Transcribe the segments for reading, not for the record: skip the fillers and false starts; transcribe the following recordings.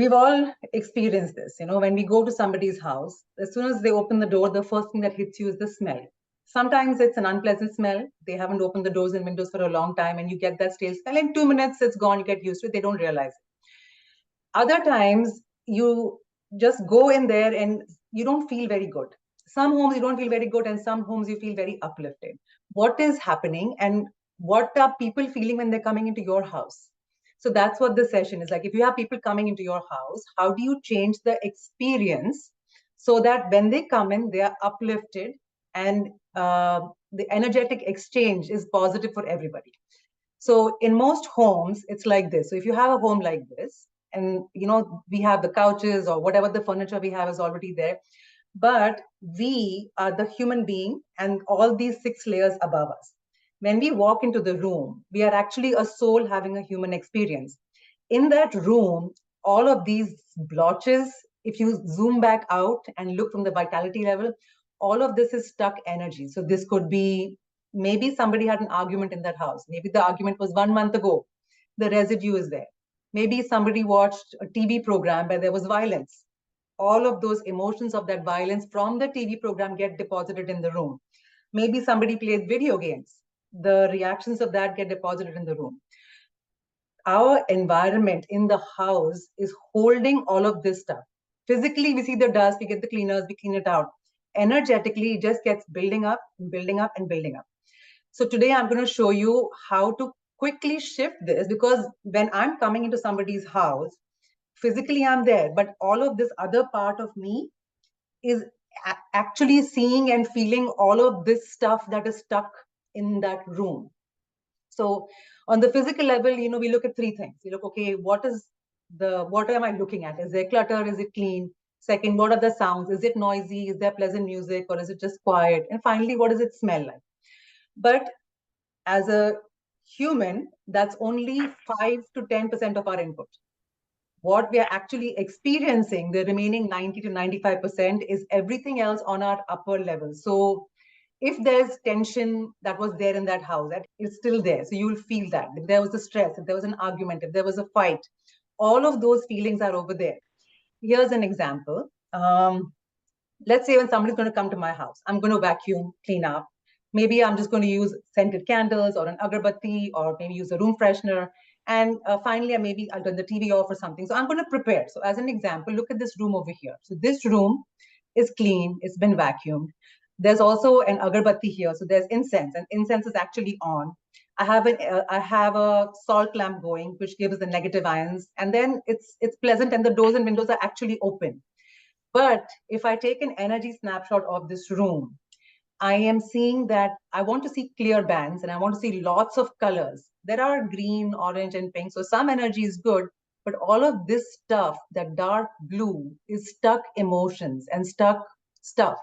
we've all experienced this, when we go to somebody's house, as soon as they open the door, the first thing that hits you is the smell. Sometimes it's an unpleasant smell. They haven't opened the doors and windows for a long time, and you get that stale smell. In 2 minutes, it's gone. You get used to it. They don't realize it. Other times, you just go in there and you don't feel very good. Some homes you don't feel very good, and some homes you feel very uplifted. What is happening, and what are people feeling when they're coming into your house? So that's what this session is like. If you have people coming into your house, how do you change the experience so that when they come in, they are uplifted and the energetic exchange is positive for everybody? So in most homes, it's like this. So if you have a home like this, and we have the couches or whatever the furniture we have is already there, but we are the human being and all these 6 layers above us. When we walk into the room, we are actually a soul having a human experience. In that room, all of these blotches, if you zoom back out and look from the vitality level, all of this is stuck energy. So this could be, maybe somebody had an argument in that house. Maybe the argument was 1 month ago. The residue is there. Maybe somebody watched a TV program where there was violence. All of those emotions of that violence from the TV program get deposited in the room. Maybe somebody plays video games. The reactions of that get deposited in the room. Our environment in the house is holding all of this stuff. Physically, we see the dust, we get the cleaners, we clean it out. Energetically, it just gets building up and building up and building up. So today I'm going to show you how to quickly shift this, because when I'm coming into somebody's house, physically I'm there, but all of this other part of me is actually seeing and feeling all of this stuff that is stuck in that room. So on the physical level, we look at 3 things. We look, okay, what am I looking at? Is there clutter? Is it clean? Second, what are the sounds? Is it noisy? Is there pleasant music, or is it just quiet? And finally, what does it smell like? But as a human, that's only 5 to 10% of our input. What we are actually experiencing, the remaining 90 to 95%, is everything else on our upper level. So if there's tension that was there in that house, that is still there. So you will feel that. If there was a stress, if there was an argument, if there was a fight, all of those feelings are over there. Here's an example. Let's say when somebody's going to come to my house, I'm going to vacuum, clean up. Maybe I'm just going to use scented candles or an agarbatti, or maybe use a room freshener. And finally, maybe I'll turn the TV off or something. So I'm going to prepare. So as an example, look at this room over here. So this room is clean. It's been vacuumed. There's also an agarbatti here. So there's incense, and incense is actually on. I have a salt lamp going, which gives the negative ions. And then it's pleasant, and the doors and windows are actually open. But if I take an energy snapshot of this room, I am seeing that I want to see clear bands, and I want to see lots of colors. There are green, orange, and pink. So some energy is good, but all of this stuff, that dark blue, is stuck emotions and stuck stuff.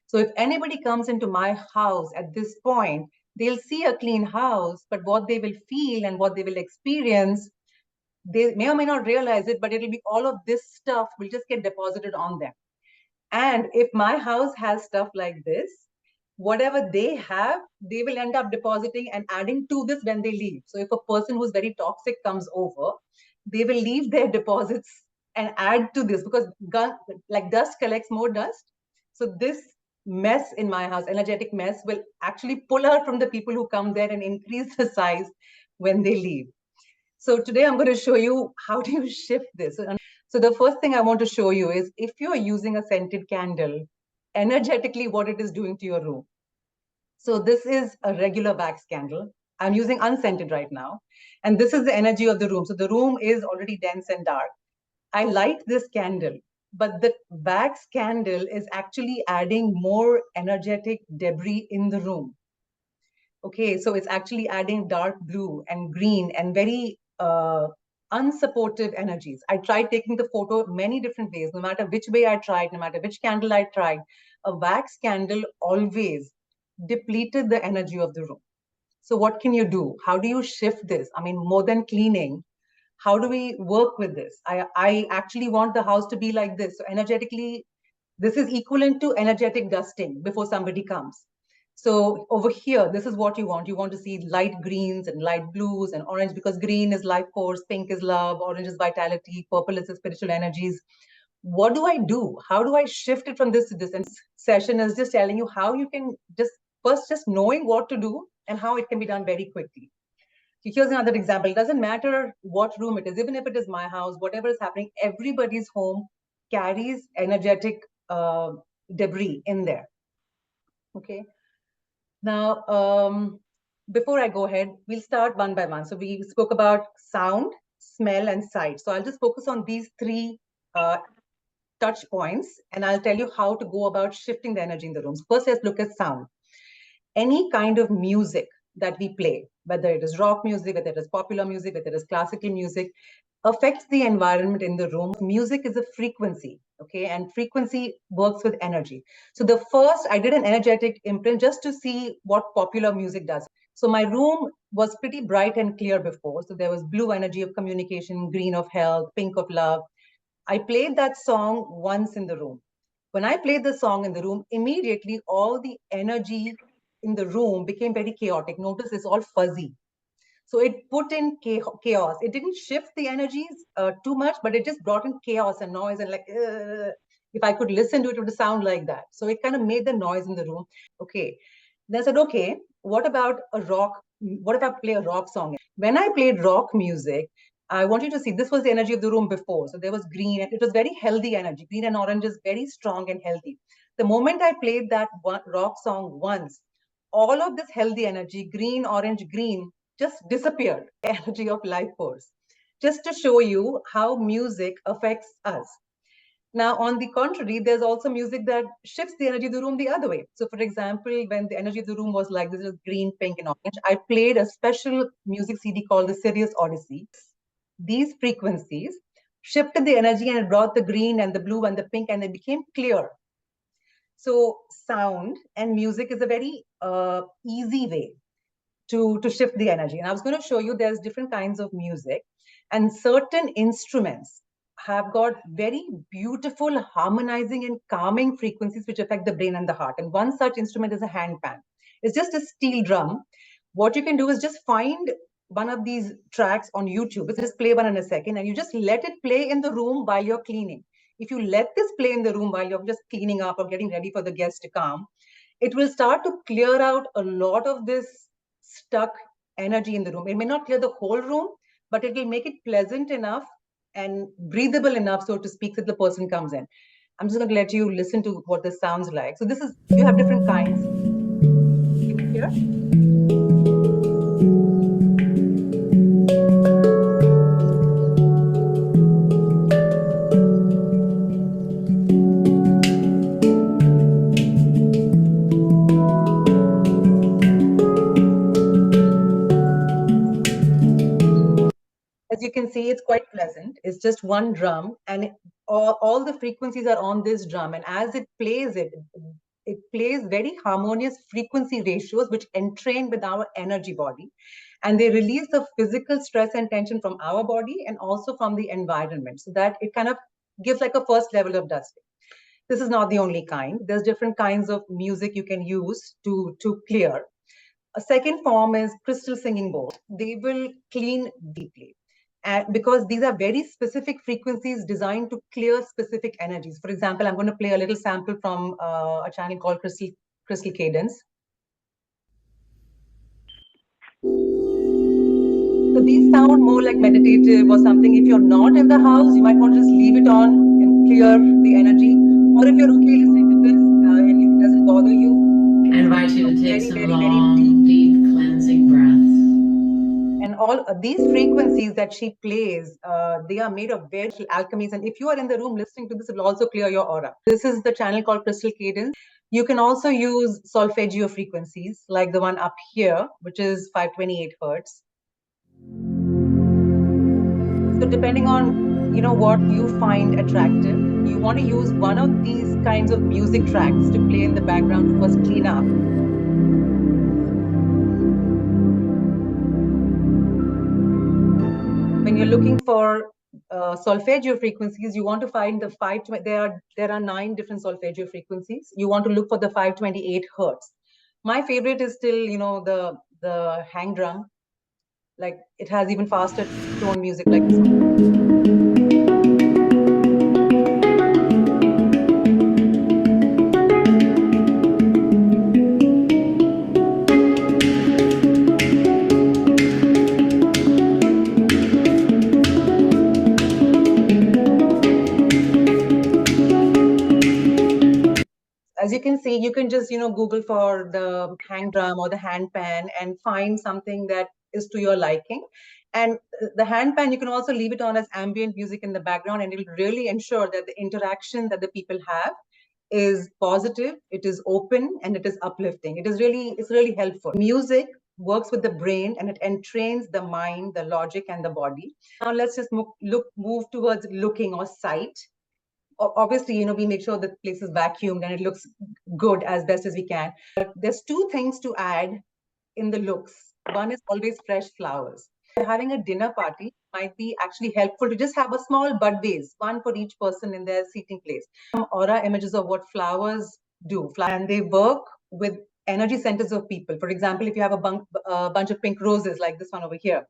So if anybody comes into my house at this point, they'll see a clean house, but what they will feel and what they will experience, they may or may not realize it, but it'll be all of this stuff will just get deposited on them. And if my house has stuff like this, whatever they have, they will end up depositing and adding to this when they leave. So if a person who's very toxic comes over, they will leave their deposits and add to this, because like dust collects more dust. So this mess in my house, energetic mess, will actually pull out from the people who come there and increase the size when they leave. So today I'm going to show you how do you shift this. So the first thing I want to show you is, if you're using a scented candle, energetically what it is doing to your room. So this is a regular wax candle. I'm using unscented right now. And this is the energy of the room. So the room is already dense and dark. I light this candle, but the wax candle is actually adding more energetic debris in the room. Okay, so it's actually adding dark blue and green and very unsupportive energies. I tried taking the photo many different ways. No matter which way I tried, no matter which candle I tried, a wax candle always depleted the energy of the room. So what can you do? How do you shift this? I mean, more than cleaning, how do we work with this? I actually want the house to be like this. So energetically, this is equivalent to energetic dusting before somebody comes. So over here, this is what you want. You want to see light greens and light blues and orange, because green is life force, pink is love, orange is vitality, purple is the spiritual energies. What do I do? How do I shift it from this to this? And this session is just telling you how you can just knowing what to do and how it can be done very quickly. So here's another example. It doesn't matter what room it is, even if it is my house, whatever is happening, everybody's home carries energetic debris in there. Okay. Now, before I go ahead, we'll start one by one. So we spoke about sound, smell, and sight. So I'll just focus on these three touch points, and I'll tell you how to go about shifting the energy in the rooms. First, let's look at sound. Any kind of music that we play, whether it is rock music, whether it is popular music, whether it is classical music, affects the environment in the room. Music is a frequency, okay? And frequency works with energy. So the first, I did an energetic imprint just to see what popular music does. So my room was pretty bright and clear before. So there was blue energy of communication, green of health, pink of love. I played that song once in the room. When I played the song in the room, immediately all the energy in the room became very chaotic. Notice it's all fuzzy. So it put in chaos. It didn't shift the energies too much, but it just brought in chaos and noise and like, if I could listen to it, it would sound like that. So it kind of made the noise in the room. Okay. Then I said, okay, what about a rock? What if I play a rock song? When I played rock music, I want you to see, this was the energy of the room before. So there was green, and it was very healthy energy. Green and orange is very strong and healthy. The moment I played that one rock song once, all of this healthy energy, green, orange, green, just disappeared. Energy of life force. Just to show you how music affects us. Now, on the contrary, there's also music that shifts the energy of the room the other way. So, for example, when the energy of the room was like this is green, pink, and orange, I played a special music CD called the Sirius Odyssey. These frequencies shifted the energy and it brought the green and the blue and the pink, and they became clear. So, sound and music is a very easy way to shift the energy. And I was going to show you there's different kinds of music, and certain instruments have got very beautiful harmonizing and calming frequencies which affect the brain and the heart. And one such instrument is a handpan. It's just a steel drum. What you can do is just find one of these tracks on YouTube. Just play one in a second, and you just let it play in the room while you're cleaning. If you let this play in the room while you're just cleaning up or getting ready for the guests to come, it will start to clear out a lot of this stuck energy in the room. It may not clear the whole room, but it will make it pleasant enough and breathable enough, so to speak, that the person comes in. I'm just going to let you listen to what this sounds like. So this is, you have different kinds. Can you hear? As you can see, it's quite pleasant. It's just one drum, and all the frequencies are on this drum. And as it plays it plays very harmonious frequency ratios, which entrain with our energy body. And they release the physical stress and tension from our body and also from the environment, so that it kind of gives like a first level of dusting. This is not the only kind. There's different kinds of music you can use to clear. A second form is crystal singing bowls. They will clean deeply. And because these are very specific frequencies designed to clear specific energies. For example, I'm going to play a little sample from a channel called Crystal Cadence. So these sound more like meditative or something. If you're not in the house, you might want to just leave it on and clear the energy. Or if you're okay listening to this and if it doesn't bother you, I invite you to take some long, deep cleansing breaths. And all these frequencies that she plays, they are made of very alchemies. And if you are in the room listening to this, it will also clear your aura. This is the channel called Crystal Cadence. You can also use solfeggio frequencies, like the one up here, which is 528 hertz. So depending on, you know, what you find attractive, you want to use one of these kinds of music tracks to play in the background to first clean up. When you're looking for solfeggio frequencies, you want to find the 520. There are 9 different solfeggio frequencies. You want to look for the 528 hertz. My favorite is still, the hang drum. Like it has even faster tone music like this one. As you can see, you can just, Google for the hang drum or the hand pan and find something that is to your liking. And the hand pan, you can also leave it on as ambient music in the background, and it'll really ensure that the interaction that the people have is positive, it is open, and it is uplifting. It's really helpful. Music works with the brain and it entrains the mind, the logic, and the body. Now let's just move towards looking or sight. Obviously, we make sure the place is vacuumed and it looks good as best as we can. But there's two things to add in the looks. One is always fresh flowers. Having a dinner party might be actually helpful to just have a small bud vase, one for each person in their seating place. Some aura images of what flowers do, and they work with energy centers of people. For example, if you have a bunch of pink roses like this one over here.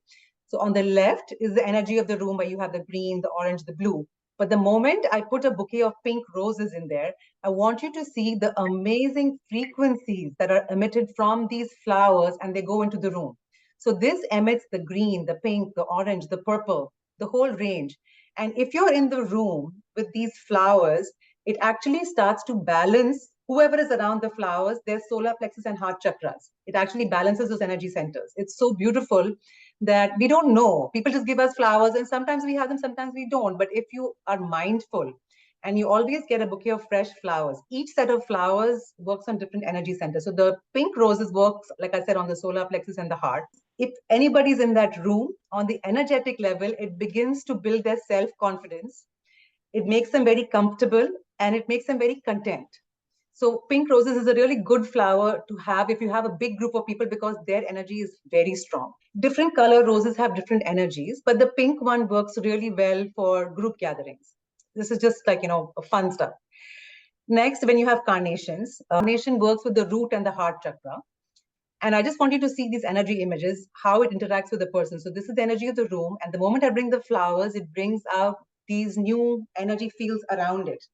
So on the left is the energy of the room where you have the green, the orange, the blue. But the moment I put a bouquet of pink roses in there, I want you to see the amazing frequencies that are emitted from these flowers, and they go into the room. So this emits the green, the pink, the orange, the purple, the whole range. And if you're in the room with these flowers, it actually starts to balance whoever is around the flowers, their solar plexus and heart chakras. It actually balances those energy centers. It's so beautiful that we don't know. People just give us flowers, and sometimes we have them, sometimes we don't. But if you are mindful, and you always get a bouquet of fresh flowers, each set of flowers works on different energy centers. So the pink roses works, like I said, on the solar plexus and the heart. If anybody's in that room, on the energetic level, it begins to build their self-confidence. It makes them very comfortable, and it makes them very content. So pink roses is a really good flower to have if you have a big group of people, because their energy is very strong. Different color roses have different energies, but the pink one works really well for group gatherings. This is just like, fun stuff. Next, when you have carnations, carnation works with the root and the heart chakra. And I just want you to see these energy images, how it interacts with the person. So this is the energy of the room. And the moment I bring the flowers, it brings out these new energy fields around it.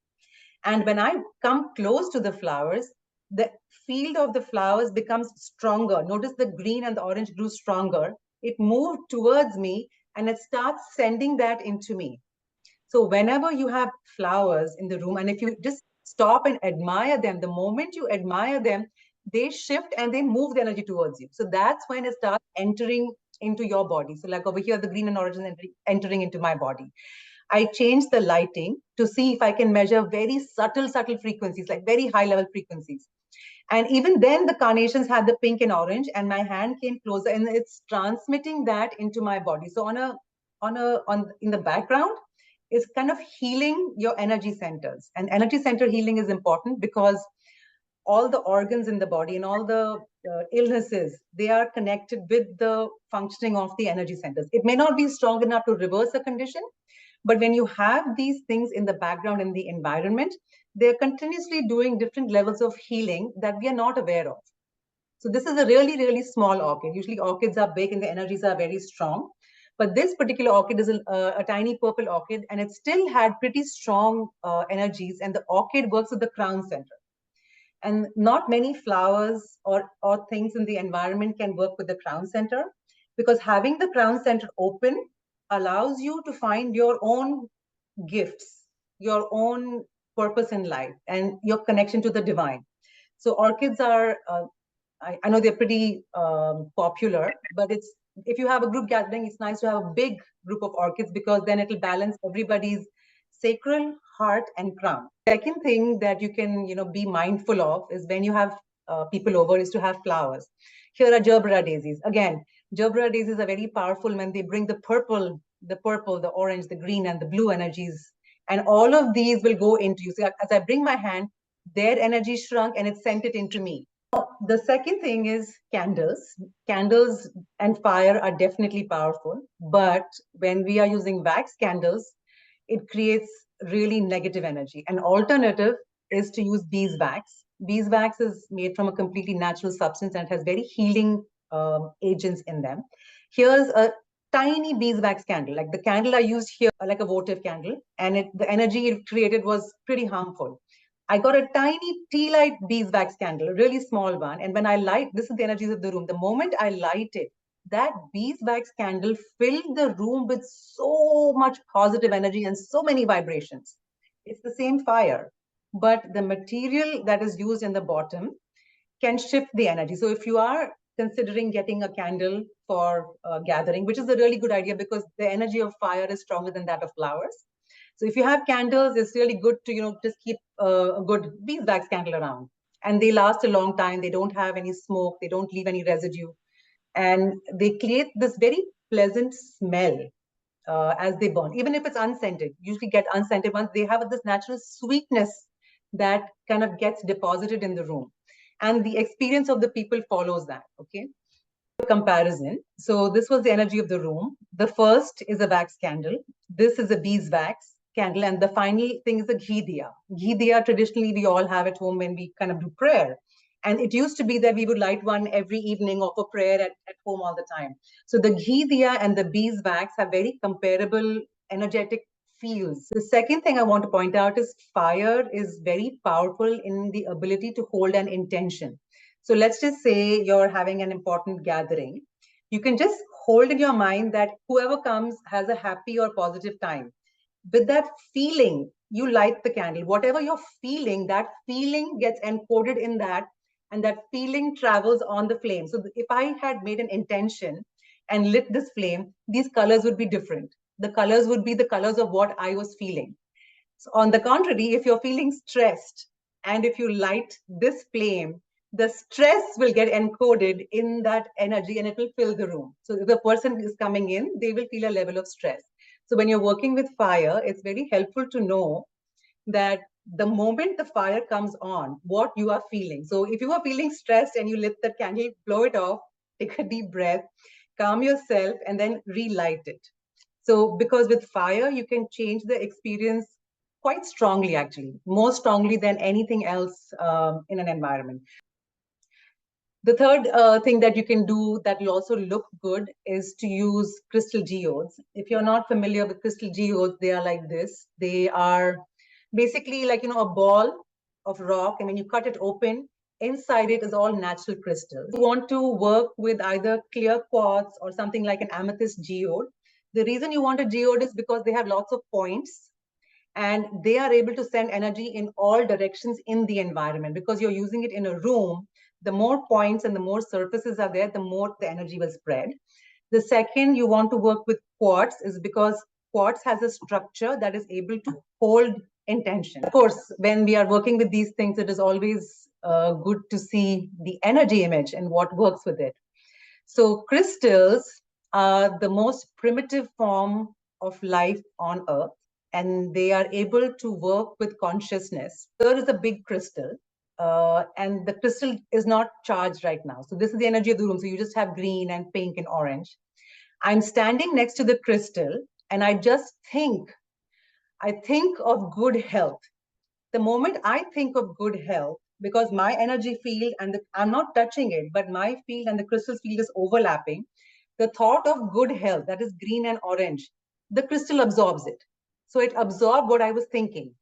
And when I come close to the flowers, the field of the flowers becomes stronger. Notice the green and the orange grew stronger. It moved towards me and it starts sending that into me. So whenever you have flowers in the room, and if you just stop and admire them, the moment you admire them, they shift and they move the energy towards you. So that's when it starts entering into your body. So like over here, the green and orange is entering into my body. I changed the lighting to see if I can measure very subtle frequencies, like very high level frequencies. And even then the carnations had the pink and orange, and my hand came closer and it's transmitting that into my body. So in the background, it's kind of healing your energy centers. And energy center healing is important because all the organs in the body and all the illnesses, they are connected with the functioning of the energy centers. It may not be strong enough to reverse a condition, but when you have these things in the background in the environment, they're continuously doing different levels of healing that we are not aware of. So this is a really, really small orchid. Usually orchids are big and the energies are very strong. But this particular orchid is a tiny purple orchid, and it still had pretty strong energies, and the orchid works with the crown center. And not many flowers or things in the environment can work with the crown center, because having the crown center open allows you to find your own gifts, your own purpose in life, and your connection to the divine. So orchids are, I know they're pretty popular, but if you have a group gathering, it's nice to have a big group of orchids, because then it'll balance everybody's sacral, heart, and crown. Second thing that you can, be mindful of is when you have people over, is to have flowers. Here are gerbera daisies. Again, gerbera daisies are very powerful when they bring the purple, the orange, the green, and the blue energies. And all of these will go into you. So as I bring my hand, their energy shrunk and it sent it into me. The second thing is candles. Candles and fire are definitely powerful, but when we are using wax candles, it creates really negative energy. An alternative is to use beeswax. Beeswax is made from a completely natural substance and it has very healing agents in them. Here's a tiny beeswax candle. Like the candle I used here, like a votive candle, and the energy it created was pretty harmful. I got a tiny tea light beeswax candle, a really small one. And when I light, this is the energies of the room. The moment I light it, that beeswax candle filled the room with so much positive energy and so many vibrations. It's the same fire, but the material that is used in the bottom can shift the energy. So if you are considering getting a candle for gathering, which is a really good idea because the energy of fire is stronger than that of flowers. So if you have candles, it's really good to, just keep a good beeswax candle around. And they last a long time. They don't have any smoke. They don't leave any residue. And they create this very pleasant smell as they burn, even if it's unscented. Usually get unscented ones. They have this natural sweetness that kind of gets deposited in the room. And the experience of the people follows that, okay? Comparison. So this was the energy of the room. The first is a wax candle. This is a beeswax candle. And the final thing is a ghee diya. Ghee diya, traditionally, we all have at home when we kind of do prayer. And it used to be that we would light one every evening or for prayer at home all the time. So the ghee diya and the beeswax have very comparable energetic feels. The second thing I want to point out is fire is very powerful in the ability to hold an intention. So let's just say you're having an important gathering. You can just hold in your mind that whoever comes has a happy or positive time. With that feeling, you light the candle. Whatever you're feeling, that feeling gets encoded in that, and that feeling travels on the flame. So if I had made an intention and lit this flame, these colors would be different. The colors would be the colors of what I was feeling. So on the contrary, if you're feeling stressed and if you light this flame, the stress will get encoded in that energy and it will fill the room. So if the person is coming in, they will feel a level of stress. So when you're working with fire, it's very helpful to know that the moment the fire comes on, what you are feeling. So if you are feeling stressed and you lit the candle, blow it off, take a deep breath, calm yourself, and then relight it. So because with fire, you can change the experience quite strongly, actually, more strongly than anything else in an environment. The third thing that you can do that will also look good is to use crystal geodes. If you're not familiar with crystal geodes, they are like this. They are basically like, a ball of rock, and when you cut it open, inside it is all natural crystals. You want to work with either clear quartz or something like an amethyst geode. The reason you want a geode is because they have lots of points and they are able to send energy in all directions in the environment. Because you're using it in a room, the more points and the more surfaces are there, the more the energy will spread. The second you want to work with quartz is because quartz has a structure that is able to hold intention. Of course, when we are working with these things, it is always good to see the energy image and what works with it. So crystals are the most primitive form of life on Earth, and they are able to work with consciousness. There is a big crystal, and the crystal is not charged right now. So this is the energy of the room. So you just have green and pink and orange. I'm standing next to the crystal, and I think of good health. The moment I think of good health, because my energy field and I'm not touching it, but my field and the crystal field is overlapping, the thought of good health, that is green and orange, the crystal absorbs it. So it absorbed what I was thinking.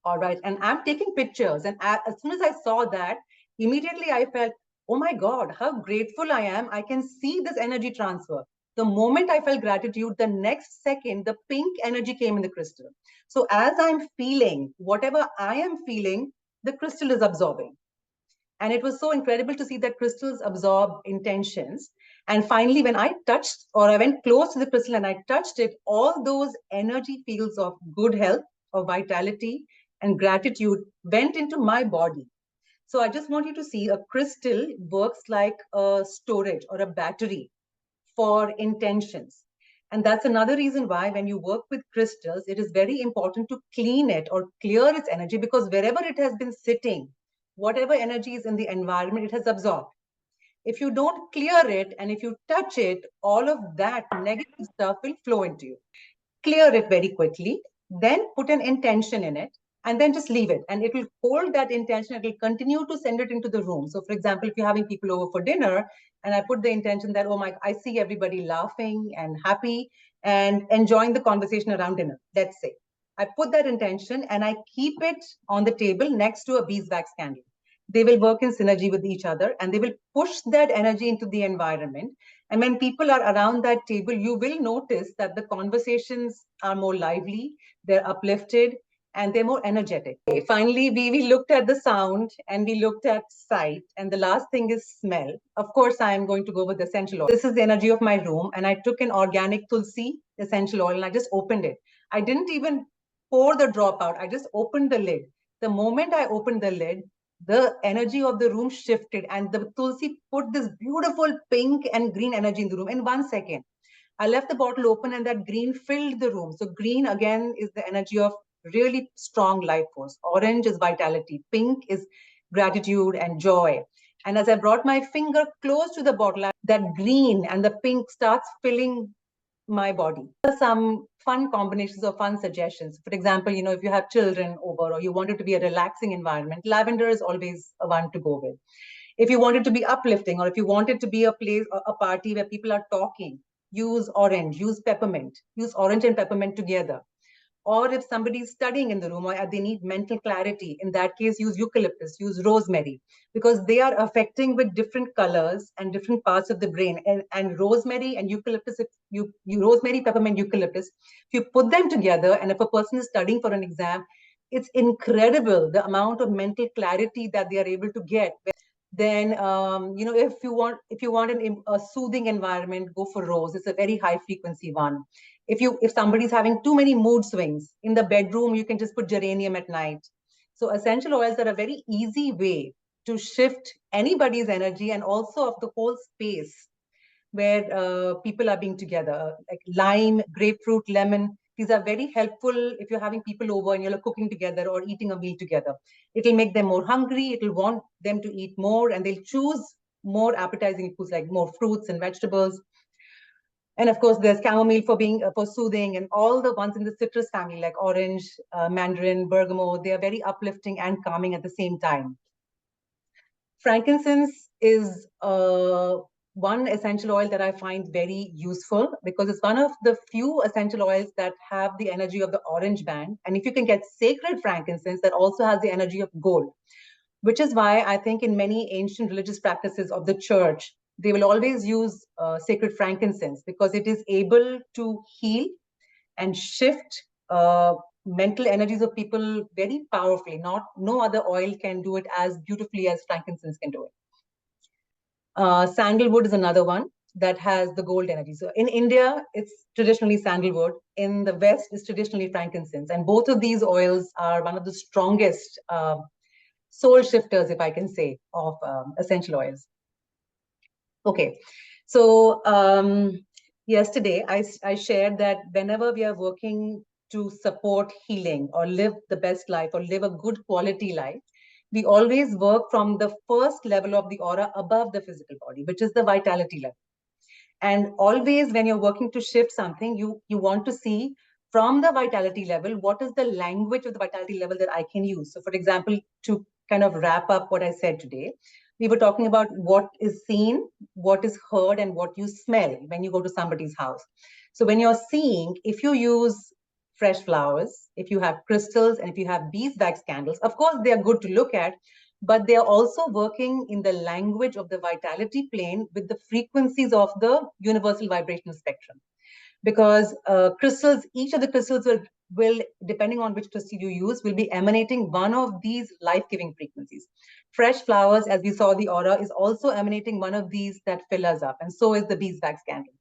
All right. And I'm taking pictures. And as soon as I saw that, immediately I felt, oh my God, how grateful I am. I can see this energy transfer. The moment I felt gratitude, the next second, the pink energy came in the crystal. So as I'm feeling, whatever I am feeling, the crystal is absorbing. And it was so incredible to see that crystals absorb intentions. And finally, when I touched or I went close to the crystal and I touched it, all those energy fields of good health, of vitality, and gratitude went into my body. So I just want you to see a crystal works like a storage or a battery for intentions. And that's another reason why when you work with crystals, it is very important to clean it or clear its energy, because wherever it has been sitting, whatever energy is in the environment, it has absorbed. If you don't clear it and if you touch it, all of that negative stuff will flow into you. Clear it very quickly, then put an intention in it. and then just leave it. And it will hold that intention. It will continue to send it into the room. So for example, if you're having people over for dinner and I put the intention that, oh my, I see everybody laughing and happy and enjoying the conversation around dinner, let's say. I put that intention and I keep it on the table next to a beeswax candle. They will work in synergy with each other and they will push that energy into the environment. And when people are around that table, you will notice that the conversations are more lively, they're uplifted, and they're more energetic. Okay, finally, we looked at the sound and we looked at sight, and the last thing is smell. Of course, I am going to go with essential oil. This is the energy of my room, and I took an organic tulsi essential oil and I just opened it. I didn't even pour the drop out. I just opened the lid. The moment I opened the lid, the energy of the room shifted, and the tulsi put this beautiful pink and green energy in the room in 1 second. I left the bottle open and that green filled the room. So green again is the energy of really strong life force. Orange is vitality. Pink is gratitude and joy. And as I brought my finger close to the bottle, that green and the pink starts filling my body. Some fun combinations or fun suggestions. For example, if you have children over or you want it to be a relaxing environment, lavender is always a one to go with. If you want it to be uplifting, or if you want it to be a place, a party where people are talking, use orange, use peppermint, use orange and peppermint together. Or if somebody's studying in the room or they need mental clarity, in that case, use eucalyptus, use rosemary, because they are affecting with different colors and different parts of the brain. And rosemary and eucalyptus, if you rosemary, peppermint, eucalyptus, if you put them together, and if a person is studying for an exam, it's incredible the amount of mental clarity that they are able to get. Then if you want a soothing environment, go for rose. It's a very high frequency one. If somebody's having too many mood swings in the bedroom, you can just put geranium at night. So essential oils are a very easy way to shift anybody's energy and also of the whole space where people are being together, like lime, grapefruit, lemon. These are very helpful if you're having people over and you're cooking together or eating a meal together. It'll make them more hungry. It'll want them to eat more, and they'll choose more appetizing foods like more fruits and vegetables. And of course, there's chamomile for soothing, and all the ones in the citrus family like orange, mandarin, bergamot. They are very uplifting and calming at the same time. Frankincense is one essential oil that I find very useful because it's one of the few essential oils that have the energy of the orange band. And if you can get sacred frankincense that also has the energy of gold, which is why I think in many ancient religious practices of the church, they will always use sacred frankincense because it is able to heal and shift mental energies of people very powerfully. No other oil can do it as beautifully as frankincense can do it. Sandalwood is another one that has the gold energy. So in India, it's traditionally sandalwood. In the West, it's traditionally frankincense. And both of these oils are one of the strongest soul shifters, if I can say, of essential oils. Okay, so yesterday I shared that whenever we are working to support healing or live the best life or live a good quality life, we always work from the first level of the aura above the physical body, which is the vitality level. And always when you're working to shift something, you want to see from the vitality level, what is the language of the vitality level that I can use? So for example, to kind of wrap up what I said today, we were talking about what is seen, what is heard, and what you smell when you go to somebody's house. So when you're seeing, if you use fresh flowers, if you have crystals, and if you have beeswax candles, of course, they are good to look at, but they are also working in the language of the vitality plane with the frequencies of the universal vibrational spectrum. Because crystals, each of the crystals will, depending on which crystal you use, will be emanating one of these life-giving frequencies. Fresh flowers, as we saw the aura, is also emanating one of these that fill us up, and so is the beeswax candle.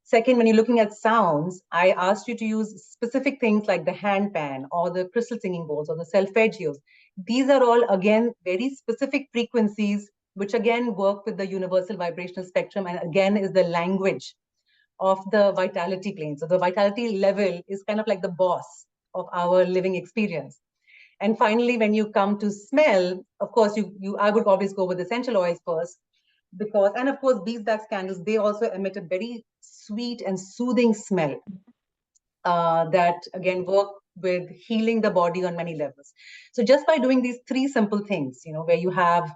Second, when you're looking at sounds, I asked you to use specific things like the handpan or the crystal singing bowls or the solfeggios. These are all, again, very specific frequencies, which again work with the universal vibrational spectrum and again is the language of the vitality plane. So the vitality level is kind of like the boss of our living experience. And finally, when you come to smell, of course, I would always go with essential oils first, because, and of course, beeswax candles, they also emit a very sweet and soothing smell that again work with healing the body on many levels. So just by doing these 3 simple things, where you have,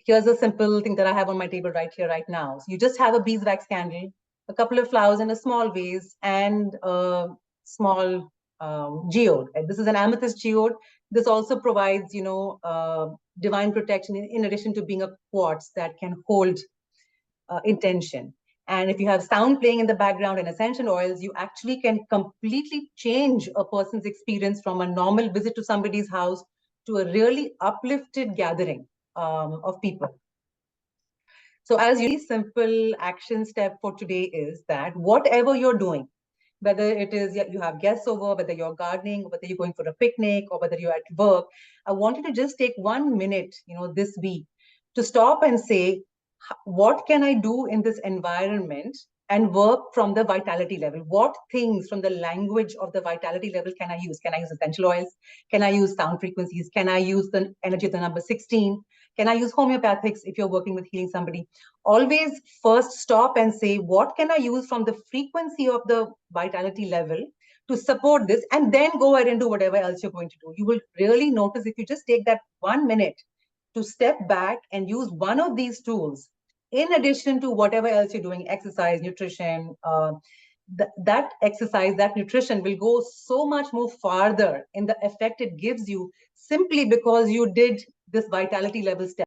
here's a simple thing that I have on my table right here, right now. So you just have a beeswax candle, a couple of flowers in a small vase, and a small geode. This is an amethyst geode. This also provides, divine protection in addition to being a quartz that can hold intention. And if you have sound playing in the background and essential oils, you actually can completely change a person's experience from a normal visit to somebody's house to a really uplifted gathering of people. So as really simple action step for today is that whatever you're doing, whether it is you have guests over, whether you're gardening, whether you're going for a picnic, or whether you're at work, I want you to just take 1 minute, this week to stop and say, what can I do in this environment and work from the vitality level? What things from the language of the vitality level can I use? Can I use essential oils? Can I use sound frequencies? Can I use the energy of the number 16? Can I use homeopathics if you're working with healing somebody? Always first stop and say, what can I use from the frequency of the vitality level to support this? And then go ahead and do whatever else you're going to do. You will really notice if you just take that 1 minute to step back and use one of these tools, in addition to whatever else you're doing, exercise, nutrition, that exercise, that nutrition will go so much more farther in the effect it gives you simply because you did this vitality level step.